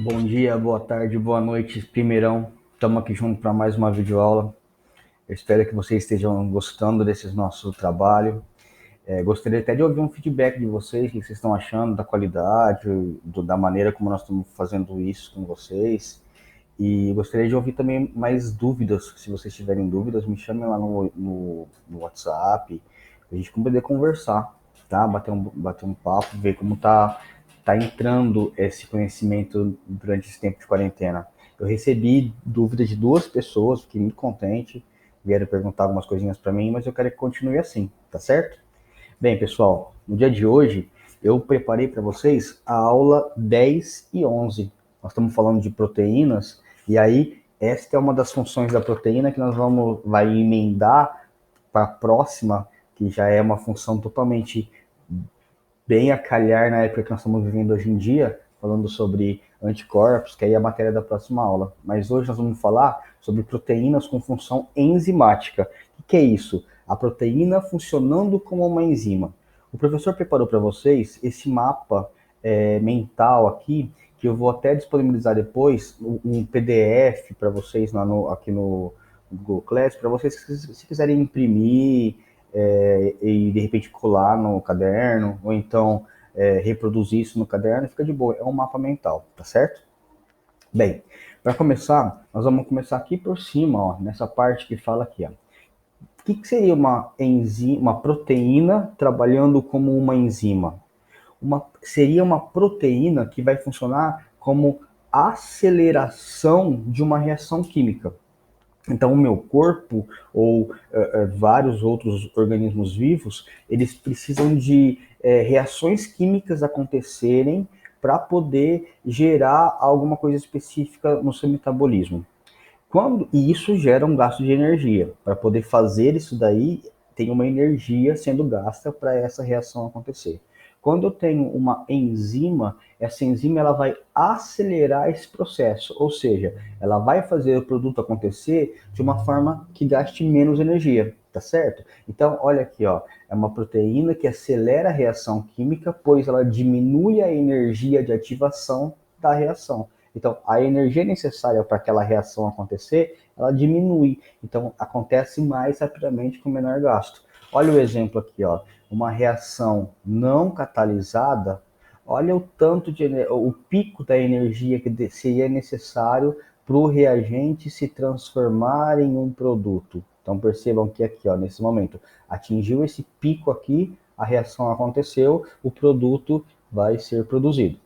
Bom dia, boa tarde, boa noite, primeirão. Estamos aqui junto para mais uma videoaula. Eu espero que vocês estejam gostando desse nosso trabalho. Gostaria até de ouvir um feedback de vocês, o que vocês estão achando da qualidade, da maneira como nós estamos fazendo isso com vocês. E gostaria de ouvir também mais dúvidas. Se vocês tiverem dúvidas, me chamem lá no WhatsApp, a gente poder conversar, tá? Bater um papo, ver como tá entrando esse conhecimento durante esse tempo de quarentena. Eu recebi dúvidas de duas pessoas, fiquei muito contente, vieram perguntar algumas coisinhas para mim, mas eu quero que continue assim, tá certo? Bem, pessoal, no dia de hoje eu preparei para vocês a aula 10 e 11. Nós estamos falando de proteínas e aí esta é uma das funções da proteína que nós vai emendar para a próxima, que já é uma função totalmente bem a calhar na época que nós estamos vivendo hoje em dia, falando sobre anticorpos, que aí é a matéria da próxima aula. Mas hoje nós vamos falar sobre proteínas com função enzimática. O que é isso? A proteína funcionando como uma enzima. O professor preparou para vocês esse mapa mental aqui, que eu vou até disponibilizar depois, um PDF para vocês aqui no Google Class, para vocês, se quiserem imprimir, e de repente colar no caderno, ou então reproduzir isso no caderno, fica de boa. É um mapa mental, tá certo? Bem, para começar, nós vamos começar aqui por cima, ó, nessa parte que fala aqui, ó. O que seria uma enzima, uma proteína trabalhando como uma enzima? Seria uma proteína que vai funcionar como aceleração de uma reação química. Então, o meu corpo ou vários outros organismos vivos, eles precisam de reações químicas acontecerem para poder gerar alguma coisa específica no seu metabolismo. E isso gera um gasto de energia. Para poder fazer isso daí, tem uma energia sendo gasta para essa reação acontecer. Quando eu tenho uma enzima, essa enzima ela vai acelerar esse processo, ou seja, ela vai fazer o produto acontecer de uma forma que gaste menos energia, tá certo? Então, olha aqui, ó, é uma proteína que acelera a reação química, pois ela diminui a energia de ativação da reação. Então, a energia necessária para aquela reação acontecer, ela diminui. Então, acontece mais rapidamente com menor gasto. Olha o exemplo aqui, ó. Uma reação não catalisada, olha o tanto o pico da energia que seria necessário para o reagente se transformar em um produto. Então percebam que aqui, ó, nesse momento, atingiu esse pico aqui, a reação aconteceu, o produto vai ser produzido.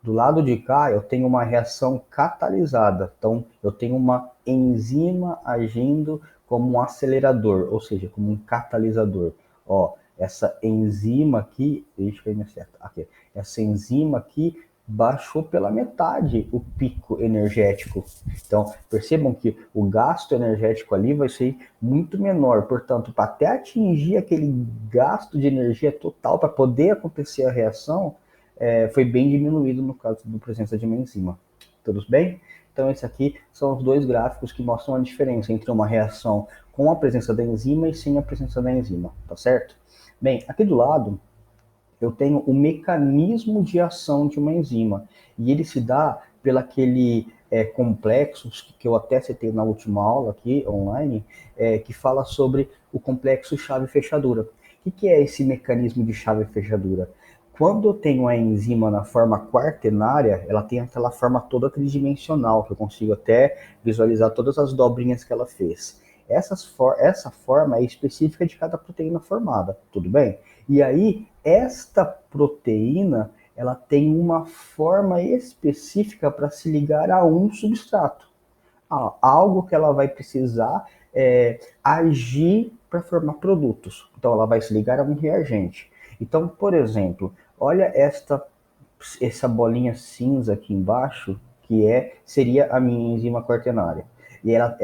Do lado de cá, eu tenho uma reação catalisada. Então, eu tenho uma enzima agindo como um acelerador, ou seja, como um catalisador. Ó, essa enzima aqui, deixa eu ver certo. Aqui, essa enzima aqui baixou pela metade o pico energético. Então, percebam que o gasto energético ali vai ser muito menor. Portanto, para até atingir aquele gasto de energia total para poder acontecer a reação, foi bem diminuído no caso da presença de uma enzima. Tudo bem? Então, esses aqui são os dois gráficos que mostram a diferença entre uma reação com a presença da enzima e sem a presença da enzima, tá certo? Bem, aqui do lado eu tenho o mecanismo de ação de uma enzima e ele se dá pelo aquele complexo que eu até citei na última aula aqui online, que fala sobre o complexo chave-fechadura. O que é esse mecanismo de chave-fechadura? Quando eu tenho a enzima na forma quaternária, ela tem aquela forma toda tridimensional, que eu consigo até visualizar todas as dobrinhas que ela fez. Essa forma é específica de cada proteína formada, tudo bem? E aí, esta proteína, ela tem uma forma específica para se ligar a um substrato. Algo que ela vai precisar agir para formar produtos. Então, ela vai se ligar a um reagente. Então, por exemplo, olha essa bolinha cinza aqui embaixo, que seria a minha enzima quaternária. E ela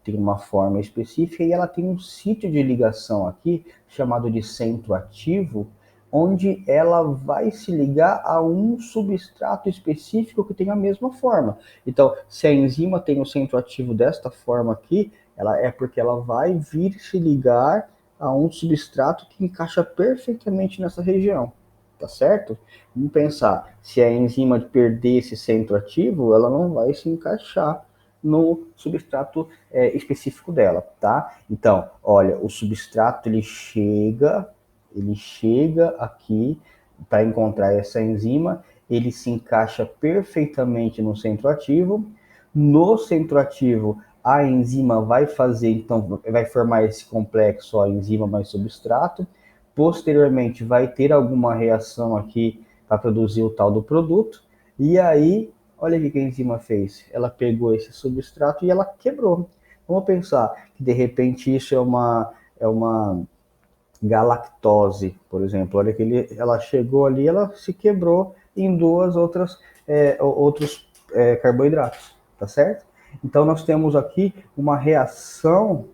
tem uma forma específica e ela tem um sítio de ligação aqui, chamado de centro ativo, onde ela vai se ligar a um substrato específico que tem a mesma forma. Então, se a enzima tem o centro ativo desta forma aqui, ela é porque ela vai vir se ligar a um substrato que encaixa perfeitamente nessa região, tá certo? Vamos pensar, se a enzima perder esse centro ativo, ela não vai se encaixar no substrato específico dela, tá? Então, olha, o substrato ele chega aqui para encontrar essa enzima, ele se encaixa perfeitamente no centro ativo. No centro ativo, a enzima vai fazer, então, vai formar esse complexo, ó, enzima mais substrato. Posteriormente, vai ter alguma reação aqui para produzir o tal do produto. E aí, olha o que a enzima fez. Ela pegou esse substrato e ela quebrou. Vamos pensar que de repente isso é uma galactose, por exemplo. Olha que ela chegou ali, ela se quebrou em duas outros carboidratos, tá certo? Então nós temos aqui uma reação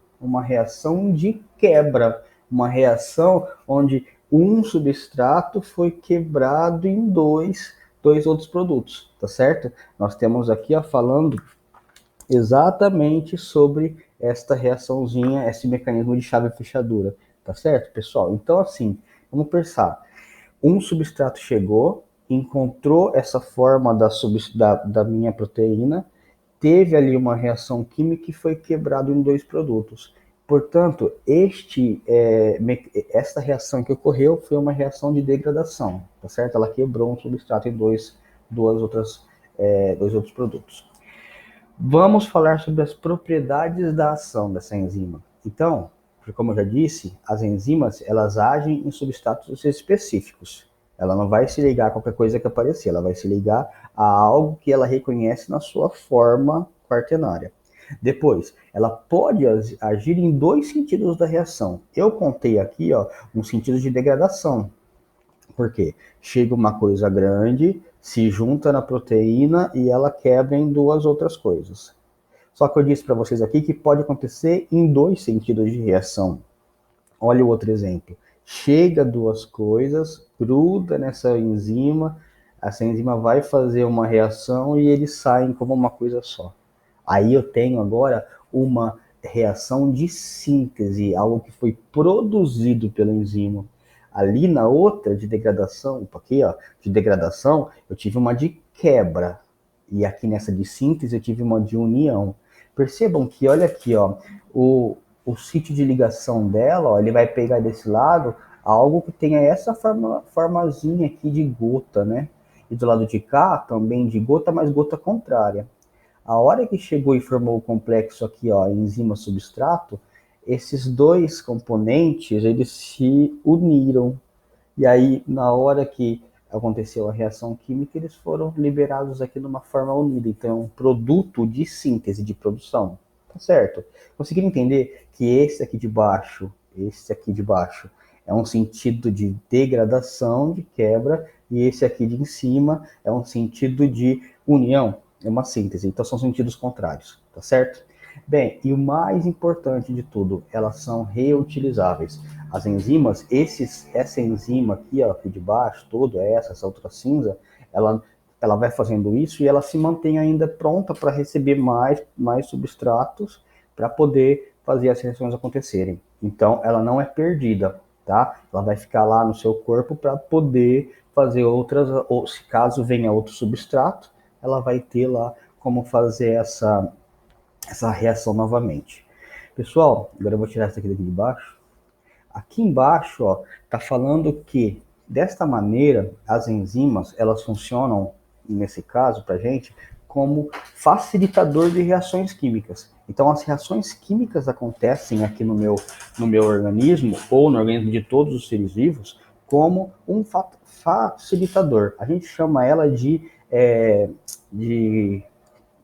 de quebra, uma reação onde um substrato foi quebrado em dois outros produtos, tá certo? Nós temos aqui, ó, falando exatamente sobre esta reaçãozinha, esse mecanismo de chave fechadura, tá certo, pessoal? Então, assim, vamos pensar. Um substrato chegou, encontrou essa forma da minha proteína, teve ali uma reação química e foi quebrado em dois produtos. Portanto, esta reação que ocorreu foi uma reação de degradação, tá certo? Ela quebrou um substrato em dois outros produtos. Vamos falar sobre as propriedades da ação dessa enzima. Então, como eu já disse, as enzimas elas agem em substratos específicos. Ela não vai se ligar a qualquer coisa que aparecer, ela vai se ligar a algo que ela reconhece na sua forma quaternária. Depois, ela pode agir em dois sentidos da reação. Eu contei aqui, ó, um sentido de degradação. Por quê? Chega uma coisa grande, se junta na proteína e ela quebra em duas outras coisas. Só que eu disse para vocês aqui que pode acontecer em dois sentidos de reação. Olha o outro exemplo. Chega duas coisas, gruda nessa enzima, essa enzima vai fazer uma reação e eles saem como uma coisa só. Aí eu tenho agora uma reação de síntese, algo que foi produzido pela enzima. Ali na outra de degradação, aqui ó, de degradação, eu tive uma de quebra. E aqui nessa de síntese eu tive uma de união. Percebam que, olha aqui, ó, o sítio de ligação dela, ó, ele vai pegar desse lado algo que tenha essa formazinha aqui de gota, né? E do lado de cá também de gota, mas gota contrária. A hora que chegou e formou o complexo aqui, ó, enzima substrato, esses dois componentes, eles se uniram. E aí, na hora que aconteceu a reação química, eles foram liberados aqui numa forma unida. Então, é um produto de síntese, de produção. Tá certo? Conseguiram entender que esse aqui de baixo, é um sentido de degradação, de quebra, e esse aqui de em cima é um sentido de união, é uma síntese. Então, são sentidos contrários, tá certo? Bem, e o mais importante de tudo, elas são reutilizáveis. As enzimas, essa enzima aqui, ó, aqui de baixo, toda essa outra cinza, ela vai fazendo isso e ela se mantém ainda pronta para receber mais substratos para poder fazer as reações acontecerem. Então, ela não é perdida, tá? Ela vai ficar lá no seu corpo para poder fazer outras, ou se caso venha outro substrato, ela vai ter lá como fazer essa reação novamente. Pessoal, agora eu vou tirar isso aqui de baixo. Aqui embaixo, ó, tá falando que desta maneira as enzimas elas funcionam nesse caso para gente como facilitador de reações químicas. Então as reações químicas acontecem aqui no meu organismo ou no organismo de todos os seres vivos como um facilitador. A gente chama ela de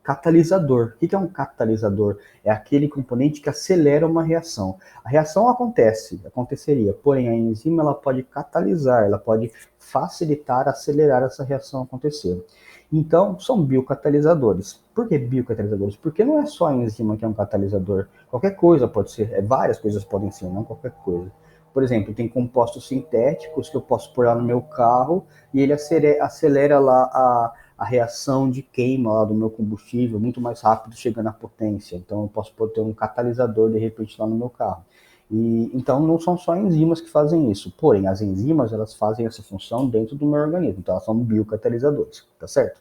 catalisador. O que é um catalisador? É aquele componente que acelera uma reação. A reação aconteceria, porém a enzima ela pode catalisar, ela pode facilitar, acelerar essa reação acontecer. Então, são biocatalisadores. Por que biocatalisadores? Porque não é só a enzima que é um catalisador. Qualquer coisa pode ser, várias coisas podem ser, não qualquer coisa. Por exemplo, tem compostos sintéticos que eu posso pôr lá no meu carro e ele acelera lá a reação de queima lá do meu combustível muito mais rápido chegando à potência. Então eu posso ter um catalisador de repente lá no meu carro. E então não são só enzimas que fazem isso, porém as enzimas elas fazem essa função dentro do meu organismo, então elas são biocatalisadores, tá certo?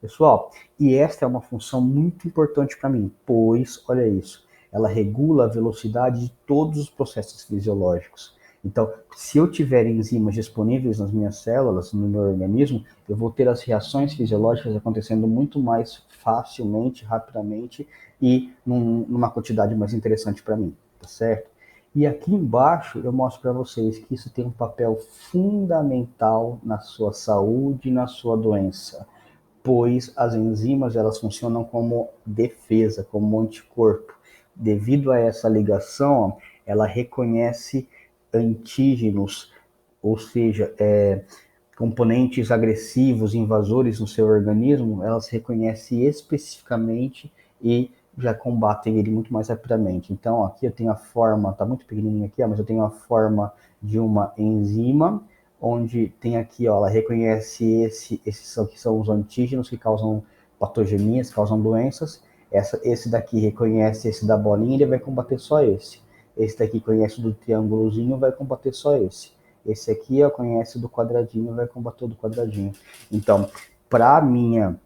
Pessoal, e esta é uma função muito importante para mim, pois, olha isso, ela regula a velocidade de todos os processos fisiológicos. Então, se eu tiver enzimas disponíveis nas minhas células, no meu organismo, eu vou ter as reações fisiológicas acontecendo muito mais facilmente, rapidamente e numa quantidade mais interessante para mim, tá certo? E aqui embaixo eu mostro para vocês que isso tem um papel fundamental na sua saúde e na sua doença, pois as enzimas elas funcionam como defesa, como anticorpo. Devido a essa ligação, ela reconhece antígenos, ou seja, componentes agressivos, invasores no seu organismo, elas reconhecem especificamente e já combatem ele muito mais rapidamente. Então, aqui eu tenho a forma, tá muito pequenininho aqui, ó, mas eu tenho a forma de uma enzima, onde tem aqui, ó, ela reconhece esses que são os antígenos que causam patogenias, causam doenças. Esse daqui reconhece esse da bolinha, ele vai combater só esse. Esse daqui conhece do triângulozinho, vai combater só esse. Esse aqui, ó, conhece do quadradinho, vai combater do quadradinho. Então, para minha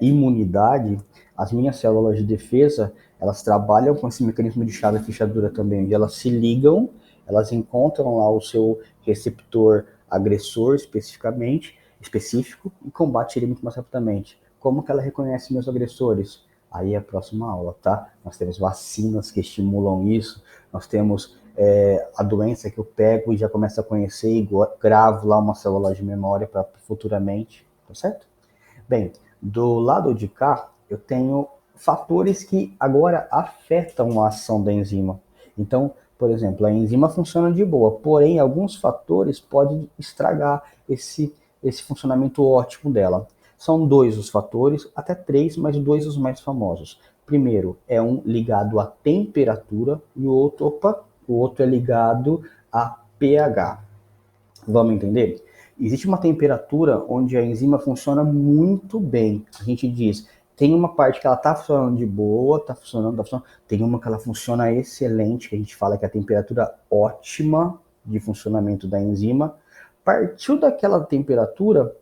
imunidade, as minhas células de defesa, elas trabalham com esse mecanismo de chave e fechadura também, onde elas se ligam, elas encontram lá o seu receptor agressor específico, e combate ele muito mais rapidamente. Como que ela reconhece meus agressores? Aí é a próxima aula, tá? Nós temos vacinas que estimulam isso, nós temos a doença que eu pego e já começo a conhecer e gravo lá uma célula de memória para futuramente, tá certo? Bem, do lado de cá, eu tenho fatores que agora afetam a ação da enzima. Então, por exemplo, a enzima funciona de boa, porém, alguns fatores podem estragar esse funcionamento ótimo dela. São dois os fatores, até três, mas dois os mais famosos. Primeiro é um ligado à temperatura e o outro é ligado a pH. Vamos entender? Existe uma temperatura onde a enzima funciona muito bem. A gente diz, tem uma parte que ela está funcionando de boa, está funcionando, tem uma que ela funciona excelente, que a gente fala que é a temperatura ótima de funcionamento da enzima. Partiu daquela temperatura,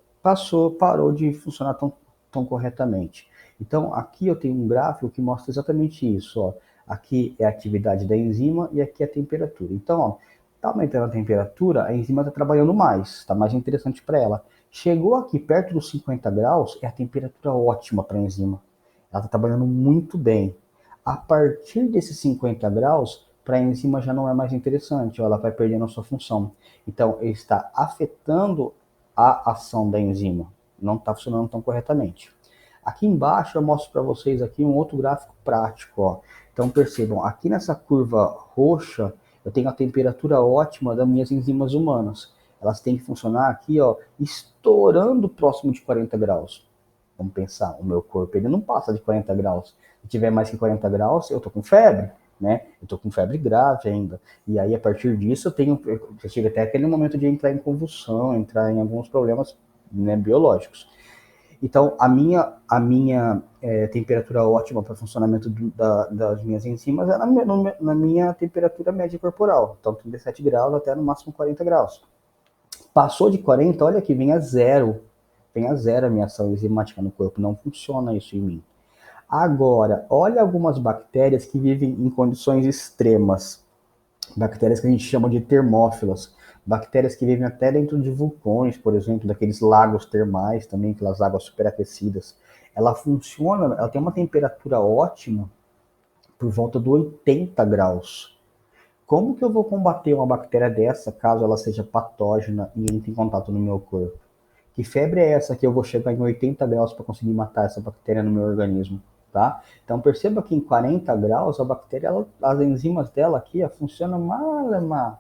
parou de funcionar tão corretamente. Então, aqui eu tenho um gráfico que mostra exatamente isso. Ó. Aqui é a atividade da enzima e aqui é a temperatura. Então, ó, está aumentando a temperatura, a enzima está trabalhando mais, está mais interessante para ela. Chegou aqui perto dos 50 graus, é a temperatura ótima para a enzima. Ela está trabalhando muito bem. A partir desses 50 graus, para a enzima já não é mais interessante, ela vai perdendo a sua função. Então, ele está afetando a ação da enzima, não está funcionando tão corretamente. Aqui embaixo eu mostro para vocês aqui um outro gráfico prático. Ó. Então percebam, aqui nessa curva roxa, eu tenho a temperatura ótima das minhas enzimas humanas. Elas têm que funcionar aqui, ó, estourando próximo de 40 graus. Vamos pensar, o meu corpo ele não passa de 40 graus. Se tiver mais que 40 graus, eu tô com febre, né? Eu tô com febre grave ainda. E aí, a partir disso, eu chego até aquele momento de entrar em convulsão, entrar em alguns problemas, né, biológicos. Então, a minha temperatura ótima para funcionamento das minhas enzimas é na minha temperatura média corporal. Então, 37 graus até no máximo 40 graus. Passou de 40, olha que vem a zero. Vem a zero a minha ação enzimática no corpo. Não funciona isso em mim. Agora, olha algumas bactérias que vivem em condições extremas. Bactérias que a gente chama de termófilas. Bactérias que vivem até dentro de vulcões, por exemplo, daqueles lagos termais também, aquelas águas superaquecidas. Ela funciona, ela tem uma temperatura ótima por volta do 80 graus. Como que eu vou combater uma bactéria dessa caso ela seja patógena e entre em contato no meu corpo? Que febre é essa que eu vou chegar em 80 graus para conseguir matar essa bactéria no meu organismo? Tá? Então perceba que em 40 graus a bactéria, as enzimas dela aqui funcionam mal.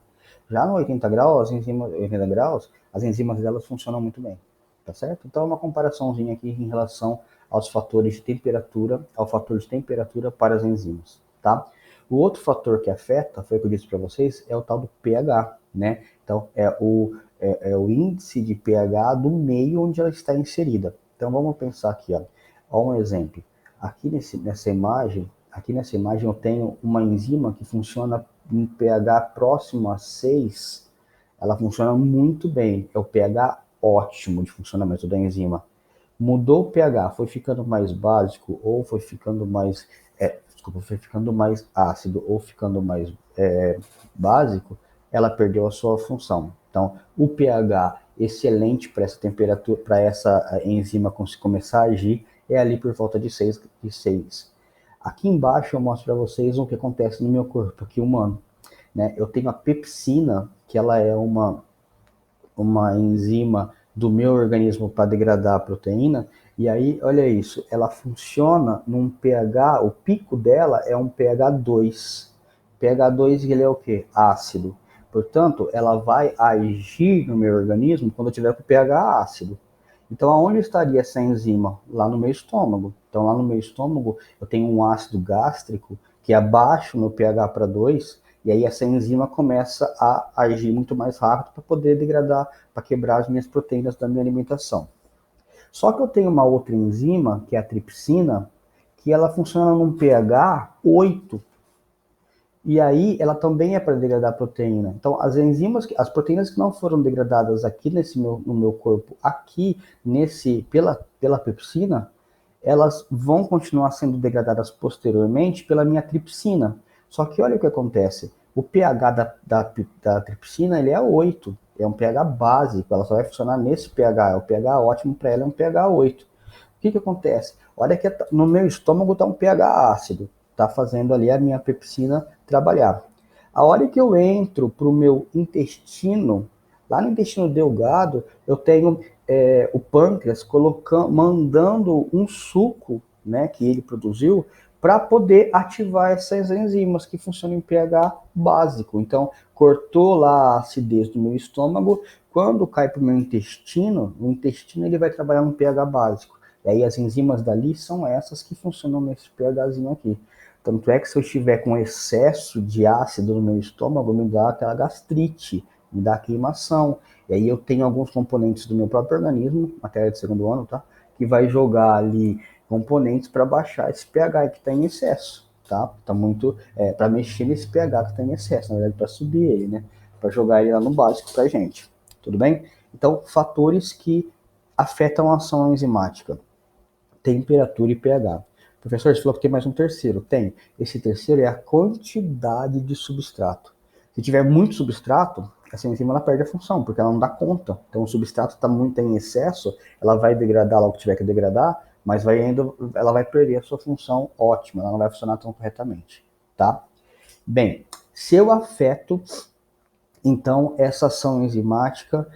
Já no 80 graus, 80 graus, as enzimas delas funcionam muito bem. Tá certo? Então é uma comparaçãozinha aqui em relação aos fatores de temperatura, ao fator de temperatura para as enzimas. Tá? O outro fator que afeta, foi o que eu disse para vocês, é o tal do pH, né? Então é o índice de pH do meio onde ela está inserida. Então vamos pensar aqui, ó um exemplo. Aqui nessa imagem eu tenho uma enzima que funciona um pH próximo a 6, ela funciona muito bem. É o pH ótimo de funcionamento da enzima. Mudou o pH, foi ficando mais básico ou foi ficando mais, foi ficando mais ácido ou ficando mais básico, ela perdeu a sua função. Então, o pH excelente para essa temperatura, para essa enzima começar a agir, é ali por volta de 6. Aqui embaixo eu mostro para vocês o que acontece no meu corpo aqui humano. Né? Eu tenho a pepsina, que ela é uma enzima do meu organismo para degradar a proteína, e aí, olha isso, ela funciona num pH, o pico dela é um pH 2. pH 2 ele é o quê? Ácido. Portanto, ela vai agir no meu organismo quando eu tiver com pH ácido. Então, aonde estaria essa enzima? Lá no meu estômago. Então, lá no meu estômago, eu tenho um ácido gástrico que abaixa o meu pH para 2, e aí essa enzima começa a agir muito mais rápido para poder degradar, para quebrar as minhas proteínas da minha alimentação. Só que eu tenho uma outra enzima, que é a tripsina, que ela funciona num pH 8. E aí ela também é para degradar a proteína. Então as enzimas, as proteínas que não foram degradadas aqui no meu corpo, aqui pela pepsina, elas vão continuar sendo degradadas posteriormente pela minha tripsina. Só que olha o que acontece. O pH da tripsina ele é 8. É um pH básico. Ela só vai funcionar nesse pH. O pH ótimo para ela é um pH 8. O que acontece? Olha que no meu estômago está um pH ácido. Está fazendo ali a minha pepsina trabalhar. A hora que eu entro para o meu intestino, lá no intestino delgado, eu tenho o pâncreas mandando um suco, né, que ele produziu, para poder ativar essas enzimas que funcionam em pH básico. Então, cortou lá a acidez do meu estômago, quando cai para o meu intestino, o intestino ele vai trabalhar no pH básico. E aí as enzimas dali são essas que funcionam nesse pHzinho aqui. Tanto é que se eu estiver com excesso de ácido no meu estômago, me dá aquela gastrite, me dá queimação. E aí eu tenho alguns componentes do meu próprio organismo, matéria de segundo ano, tá? Que vai jogar ali componentes para baixar esse pH que está em excesso, tá? Tá muito para mexer nesse pH que está em excesso, na verdade para subir ele, né? Para jogar ele lá no básico para gente, tudo bem? Então fatores que afetam a ação enzimática: temperatura e pH. Professor, você falou que tem mais um terceiro. Tem. Esse terceiro é a quantidade de substrato. Se tiver muito substrato, essa enzima ela perde a função, porque ela não dá conta. Então o substrato está muito em excesso, ela vai degradar lá o que tiver que degradar, mas ela vai perder a sua função ótima, ela não vai funcionar tão corretamente, tá? Bem, se eu afeto então essa ação enzimática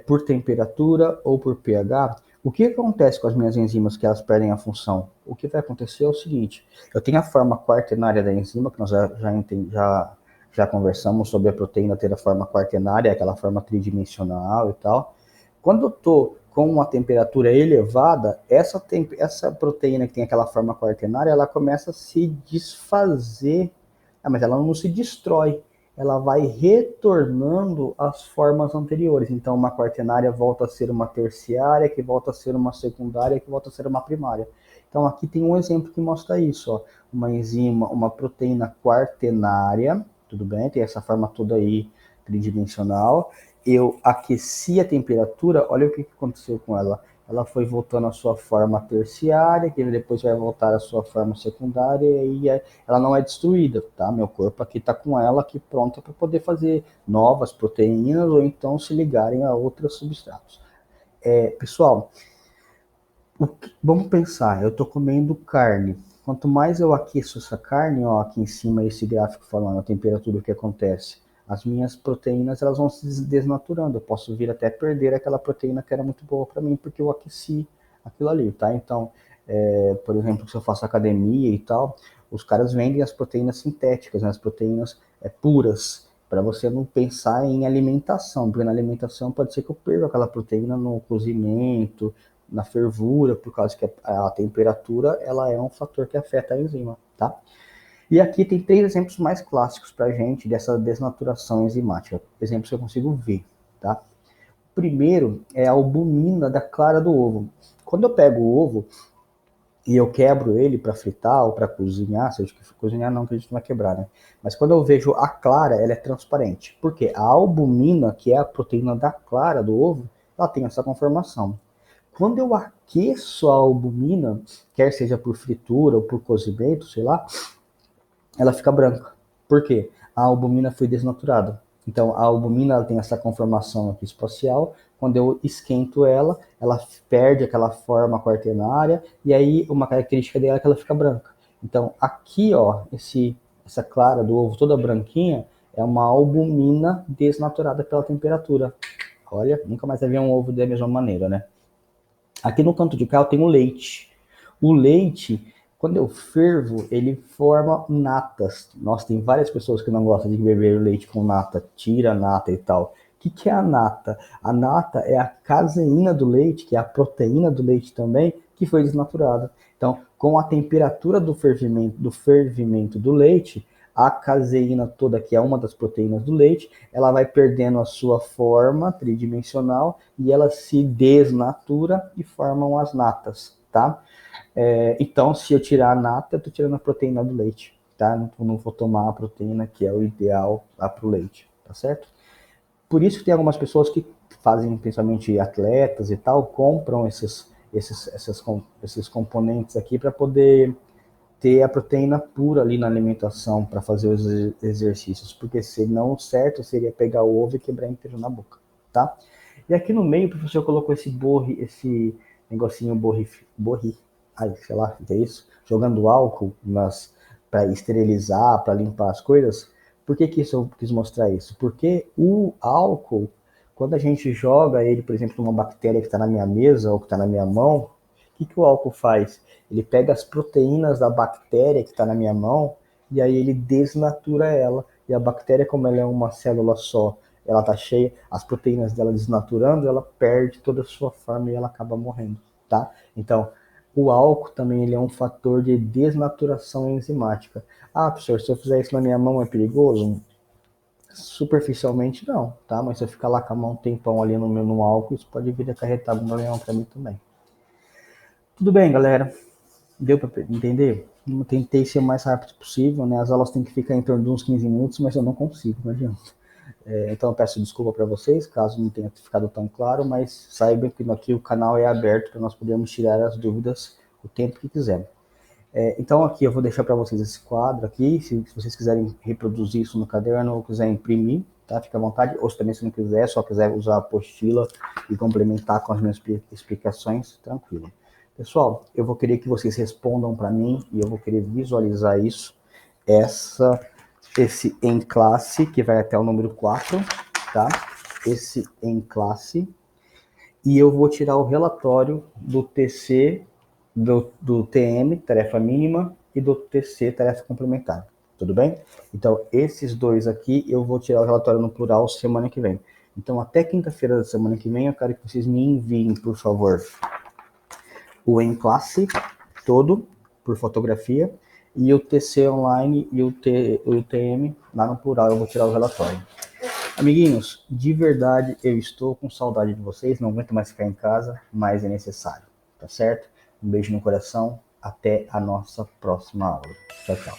por temperatura ou por pH, o que acontece com as minhas enzimas que elas perdem a função? O que vai acontecer é o seguinte: eu tenho a forma quaternária da enzima, que nós já conversamos sobre a proteína ter a forma quaternária, aquela forma tridimensional e tal. Quando eu estou com uma temperatura elevada, essa proteína que tem aquela forma quaternária, ela começa a se desfazer, mas ela não se destrói, ela vai retornando às formas anteriores. Então, uma quaternária volta a ser uma terciária, que volta a ser uma secundária, que volta a ser uma primária. Então, aqui tem um exemplo que mostra isso, ó. Uma enzima, uma proteína quaternária, tudo bem? Tem essa forma toda aí tridimensional. Eu aqueci a temperatura, olha o que aconteceu com ela. Ela foi voltando à sua forma terciária, que depois vai voltar à sua forma secundária, e aí ela não é destruída, tá? Meu corpo aqui está com ela aqui pronta para poder fazer novas proteínas ou então se ligarem a outros substratos. Pessoal, vamos pensar, eu estou comendo carne. Quanto mais eu aqueço essa carne, ó, aqui em cima esse gráfico falando a temperatura que acontece, as minhas proteínas elas vão se desnaturando. Eu posso vir até perder aquela proteína que era muito boa para mim porque eu aqueci aquilo ali, tá? Então, por exemplo, se eu faço academia e tal, os caras vendem as proteínas sintéticas, né? As proteínas puras, para você não pensar em alimentação, porque na alimentação pode ser que eu perca aquela proteína no cozimento, na fervura, por causa que a temperatura ela é um fator que afeta a enzima, tá? E aqui tem 3 exemplos mais clássicos para a gente dessa desnaturação enzimática, exemplos que eu consigo ver, tá? O primeiro é a albumina da clara do ovo. Quando eu pego o ovo, e eu quebro ele para fritar ou para cozinhar, seja que cozinhar não, que a gente não vai quebrar, né? Mas quando eu vejo a clara, ela é transparente. Porque a albumina, que é a proteína da clara do ovo, ela tem essa conformação. Quando eu aqueço a albumina, quer seja por fritura ou por cozimento, sei lá, ela fica branca. Por quê? A albumina foi desnaturada. Então, a albumina ela tem essa conformação aqui espacial. Quando eu esquento ela, ela perde aquela forma quaternária e aí uma característica dela é que ela fica branca. Então, aqui, ó, essa clara do ovo toda branquinha é uma albumina desnaturada pela temperatura. Olha, nunca mais havia um ovo da mesma maneira, né? Aqui no canto de cá eu tenho leite. O leite, quando eu fervo, ele forma natas. Nossa, tem várias pessoas que não gostam de beber leite com nata, tira a nata e tal. O que é a nata? A nata é a caseína do leite, que é a proteína do leite também, que foi desnaturada. Então, com a temperatura do fervimento do leite, a caseína toda, que é uma das proteínas do leite, ela vai perdendo a sua forma tridimensional e ela se desnatura e formam as natas, tá? Então, se eu tirar a nata, eu estou tirando a proteína do leite, tá? Não vou tomar a proteína que é o ideal lá para o leite, tá certo? Por isso que tem algumas pessoas que fazem, principalmente atletas e tal, compram esses componentes aqui para poder ter a proteína pura ali na alimentação para fazer os exercícios, porque senão o certo seria pegar o ovo e quebrar inteiro na boca, tá? E aqui no meio o professor colocou esse negocinho borri, ai, sei lá, o que é isso? Jogando álcool para esterilizar, para limpar as coisas. Por que que isso eu quis mostrar isso? Porque o álcool, quando a gente joga ele, por exemplo, numa bactéria que está na minha mesa ou que está na minha mão, o que o álcool faz? Ele pega as proteínas da bactéria que está na minha mão e aí ele desnatura ela. E a bactéria, como ela é uma célula só, ela está cheia, as proteínas dela desnaturando, ela perde toda a sua forma e ela acaba morrendo, tá? Então, o álcool também ele é um fator de desnaturação enzimática. Ah, professor, se eu fizer isso na minha mão é perigoso? Superficialmente não, tá? Mas se eu ficar lá com a mão um tempão ali no álcool, isso pode vir a acarretar um problema para mim também. Tudo bem, galera? Deu para entender? Eu tentei ser o mais rápido possível, né? As aulas têm que ficar em torno de uns 15 minutos, mas eu não consigo, não adianta. Então eu peço desculpa para vocês, caso não tenha ficado tão claro, mas saibam que aqui o canal é aberto para nós podermos tirar as dúvidas o tempo que quisermos. Então aqui eu vou deixar para vocês esse quadro aqui, se vocês quiserem reproduzir isso no caderno ou quiserem imprimir, tá? Fica à vontade, ou se também se não quiser, só quiser usar a apostila e complementar com as minhas explicações, tranquilo. Pessoal, eu vou querer que vocês respondam para mim e eu vou querer visualizar isso, esse em classe, que vai até o número 4, tá? Esse em classe, e eu vou tirar o relatório do TC, do TM, tarefa mínima, e do TC, tarefa complementar. Tudo bem? Então, esses dois aqui, eu vou tirar o relatório no plural semana que vem. Então, até quinta-feira da semana que vem, eu quero que vocês me enviem, por favor, o em classe todo, por fotografia, e o TC online e o TM lá no plural, eu vou tirar o relatório. Amiguinhos, de verdade eu estou com saudade de vocês, não aguento mais ficar em casa, mas é necessário, tá certo? Um beijo no coração, até a nossa próxima aula. Tchau, tchau.